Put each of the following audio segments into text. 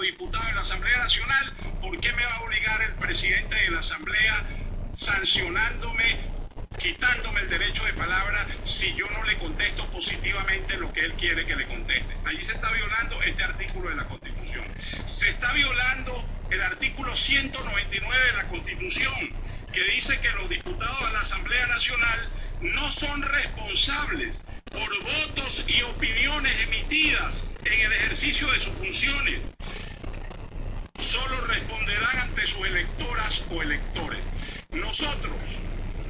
diputado en la Asamblea Nacional, ¿por qué me va a obligar el presidente de la Asamblea sancionándome, quitándome el derecho de palabra si yo no le contesto positivamente lo que él quiere que le conteste? Allí se está violando este artículo de la Constitución. Se está violando el artículo 199 de la Constitución, que dice que los diputados de la Asamblea Nacional no son responsables por votos y opiniones emitidas en el ejercicio de sus funciones. Solo responderán ante sus electoras o electores. Nosotros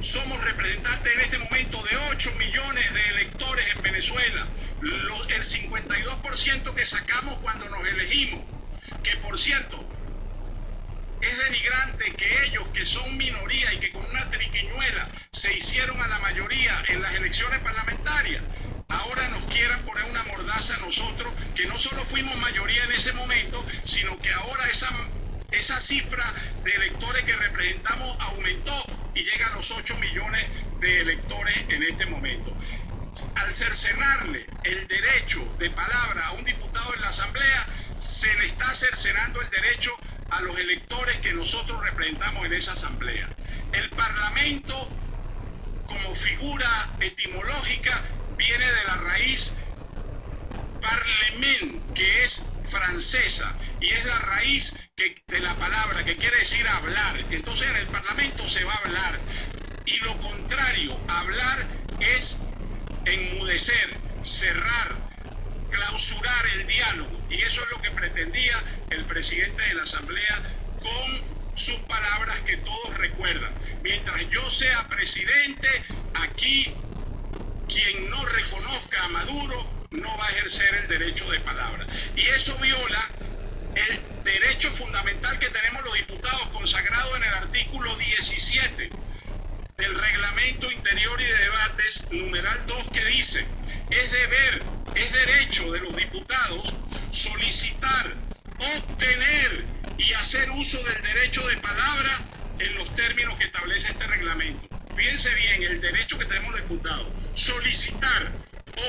somos representantes en este momento de 8 millones de electores en Venezuela, el 52% que sacamos cuando nos elegimos, que por cierto, es denigrante que ellos, que son minoría y que con una triquiñuela se hicieron a la mayoría en las elecciones parlamentarias, ahora nos quieran poner una mordaza a nosotros, que no solo fuimos mayoría en ese momento, sino que ahora esa cifra de electores que representamos aumentó y llega a los 8 millones de electores en este momento. Al cercenarle el derecho de palabra a un diputado en la Asamblea, se le está cercenando el derecho a los electores que nosotros representamos en esa Asamblea. El Parlamento, como figura etimológica, viene de la raíz parlement, que es francesa, y es la raíz de la palabra, que quiere decir hablar. Entonces en el Parlamento se va a hablar, y lo contrario, hablar es enmudecer, cerrar, clausurar el diálogo, y eso es lo que pretendía el presidente de la Asamblea con sus palabras que todos recuerdan. Mientras yo sea presidente, aquí quien no reconozca a Maduro no va a ejercer el derecho de palabra. Y eso viola el derecho fundamental que tenemos los diputados consagrado en el artículo 17 del Reglamento Interior y de Debates, numeral 2, que dice: es deber, es derecho de los diputados solicitar, obtener y hacer uso del derecho de palabra en los términos que establece este reglamento. Fíjense bien, el derecho que tenemos los diputados: solicitar,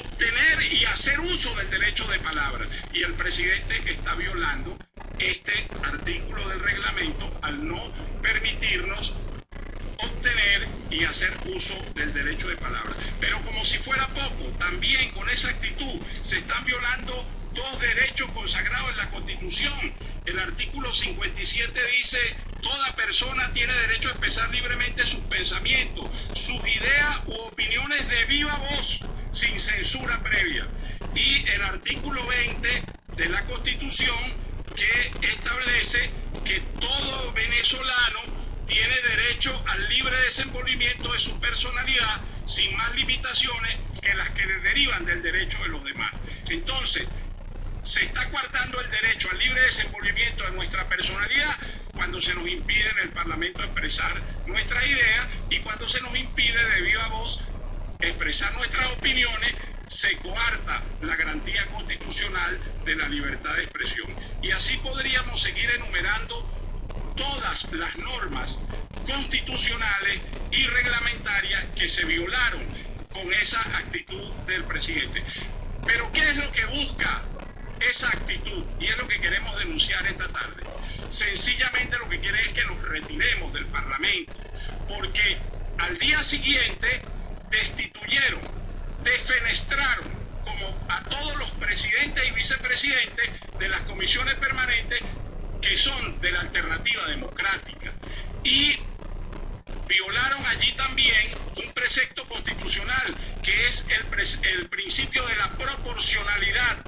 obtener y hacer uso del derecho de palabra. Y el presidente está violando este artículo del reglamento al no permitirnos obtener y hacer uso del derecho de palabra. Pero como si fuera poco, también con esa actitud se están violando dos derechos consagrados en la Constitución. El artículo 57 dice: toda persona tiene derecho a expresar libremente sus pensamientos, sus ideas u opiniones de viva voz, sin censura previa. Y el artículo 20 de la Constitución, que establece que todo venezolano tiene derecho al libre desenvolvimiento de su personalidad, sin más limitaciones que las que le derivan del derecho de los demás. Entonces, se está coartando el derecho al libre desenvolvimiento de nuestra personalidad cuando se nos impide en el Parlamento expresar nuestras ideas, y cuando se nos impide de viva voz expresar nuestras opiniones, se coarta la garantía constitucional de la libertad de expresión. Y así podríamos seguir enumerando todas las normas constitucionales y reglamentarias que se violaron con esa actitud del presidente. Pero ¿qué es lo que busca esa actitud? Y es lo que queremos denunciar esta tarde. Sencillamente lo que quiere es que nos retiremos del Parlamento, porque al día siguiente destituyeron, defenestraron como a todos los presidentes y vicepresidentes de las comisiones permanentes que son de la Alternativa Democrática, y violaron allí también un precepto constitucional, que es el principio de la proporcionalidad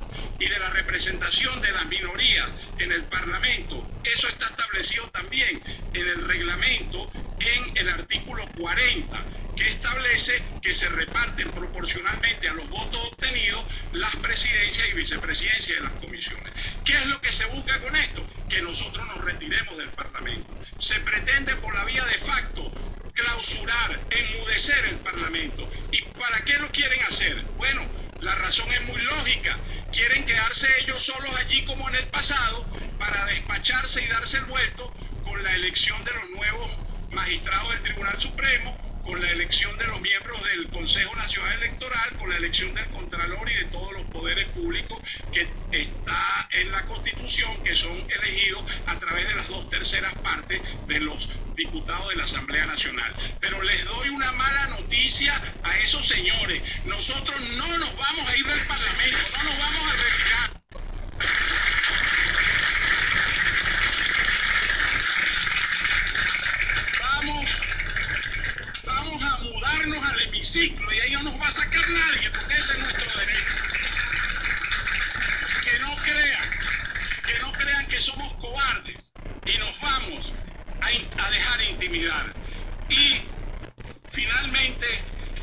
y de la representación de las minorías en el Parlamento. Eso está establecido también en el reglamento, en el artículo 40, que establece que se reparten proporcionalmente a los votos obtenidos las presidencias y vicepresidencias de las comisiones. ¿Qué es lo que se busca con esto? Que nosotros nos retiremos del Parlamento. Se pretende por la vía de facto clausurar, enmudecer el Parlamento. ¿Y para qué lo quieren hacer? Bueno, la razón es muy lógica. Quieren quedarse ellos solos allí como en el pasado para despacharse y darse el vuelto con la elección de los nuevos magistrados del Tribunal Supremo, con la elección de los miembros del Consejo Nacional Electoral, con la elección del Contralor y de todos los poderes públicos que está en la Constitución, que son elegidos a través de las 2/3 partes de los diputados de la Asamblea Nacional. Pero les doy una mala noticia a esos señores. Nosotros no nos vamos a ir del Parlamento, no nos vamos a retirar. Vamos a mudarnos al hemiciclo y ahí no nos va a sacar nadie, porque ese es nuestro derecho. Que no crean que somos cobardes y nos vamos a dejar intimidar. Y finalmente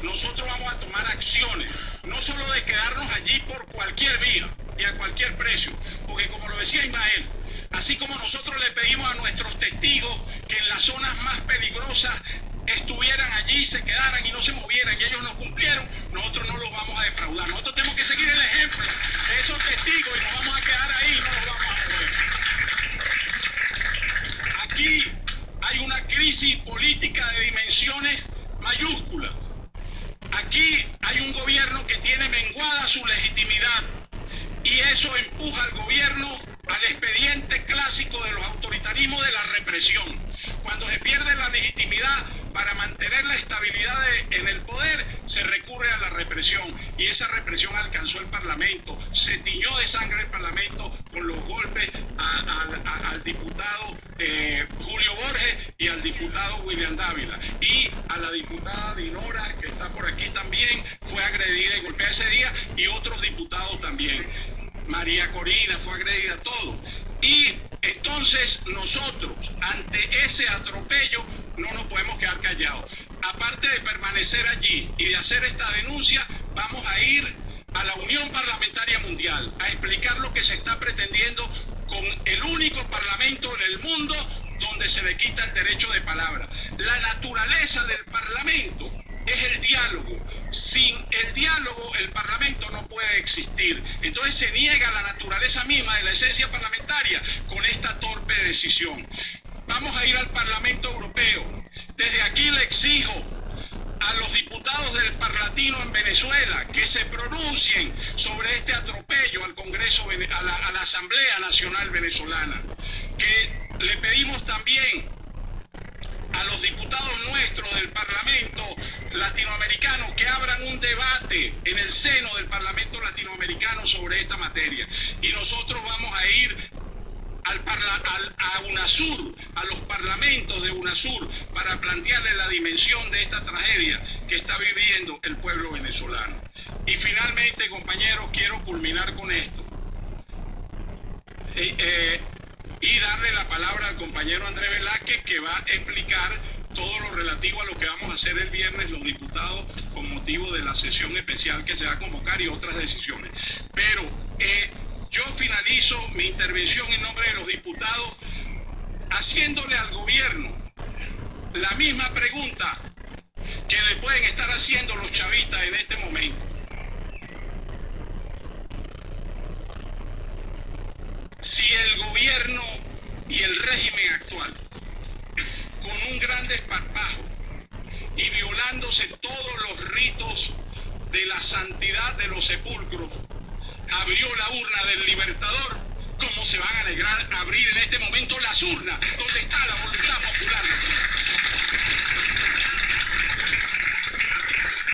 nosotros vamos a tomar acciones, no solo de quedarnos allí por cualquier vía y a cualquier precio, porque como lo decía Ismael, así como nosotros le pedimos a nuestros testigos que en las zonas más peligrosas estuvieran allí, se quedaran y no se movieran, y ellos no cumplieron, nosotros no los vamos a defraudar. Nosotros tenemos que seguir el ejemplo de esos testigos y nos vamos a quedar ahí y no los vamos a mover. Aquí hay una crisis política de dimensiones mayúsculas. Aquí hay un gobierno que tiene menguada su legitimidad y eso empuja al gobierno al expediente clásico de los autoritarismos de la represión. Cuando se pierde la legitimidad para mantener la estabilidad en el poder, se recurre a la represión. Y esa represión alcanzó el Parlamento, se tiñó de sangre el Parlamento con los golpes al diputado Julio Borges y al diputado William Dávila. Y a la diputada Dinora, que está por aquí también, fue agredida y golpeada ese día, y otros diputados también. María Corina fue agredida, todo. Y entonces nosotros, ante ese atropello, no nos podemos quedar callados. Aparte de permanecer allí y de hacer esta denuncia, vamos a ir a la Unión Parlamentaria Mundial a explicar lo que se está pretendiendo con el único parlamento en el mundo donde se le quita el derecho de palabra. La naturaleza del parlamento es el diálogo. Sin el diálogo el Parlamento no puede existir. Entonces se niega la naturaleza misma de la esencia parlamentaria con esta torpe decisión. Vamos a ir al Parlamento Europeo. Desde aquí le exijo a los diputados del Parlatino en Venezuela que se pronuncien sobre este atropello al Congreso, a la Asamblea Nacional Venezolana. Que le pedimos también a los diputados nuestros del Parlamento latinoamericano que abran un debate en el seno del Parlamento latinoamericano sobre esta materia. Y nosotros vamos a ir a UNASUR, a los parlamentos de UNASUR, para plantearle la dimensión de esta tragedia que está viviendo el pueblo venezolano. Y finalmente, compañeros, quiero culminar con esto. Y darle la palabra al compañero Andrés Velázquez, que va a explicar todo lo relativo a lo que vamos a hacer el viernes los diputados con motivo de la sesión especial que se va a convocar y otras decisiones. Pero yo finalizo mi intervención en nombre de los diputados haciéndole al gobierno la misma pregunta que le pueden estar haciendo los chavistas en este momento. Si el gobierno y el régimen actual, con un gran desparpajo y violándose todos los ritos de la santidad de los sepulcros, abrió la urna del Libertador, ¿cómo se van a negar a abrir en este momento las urnas donde está la voluntad popular?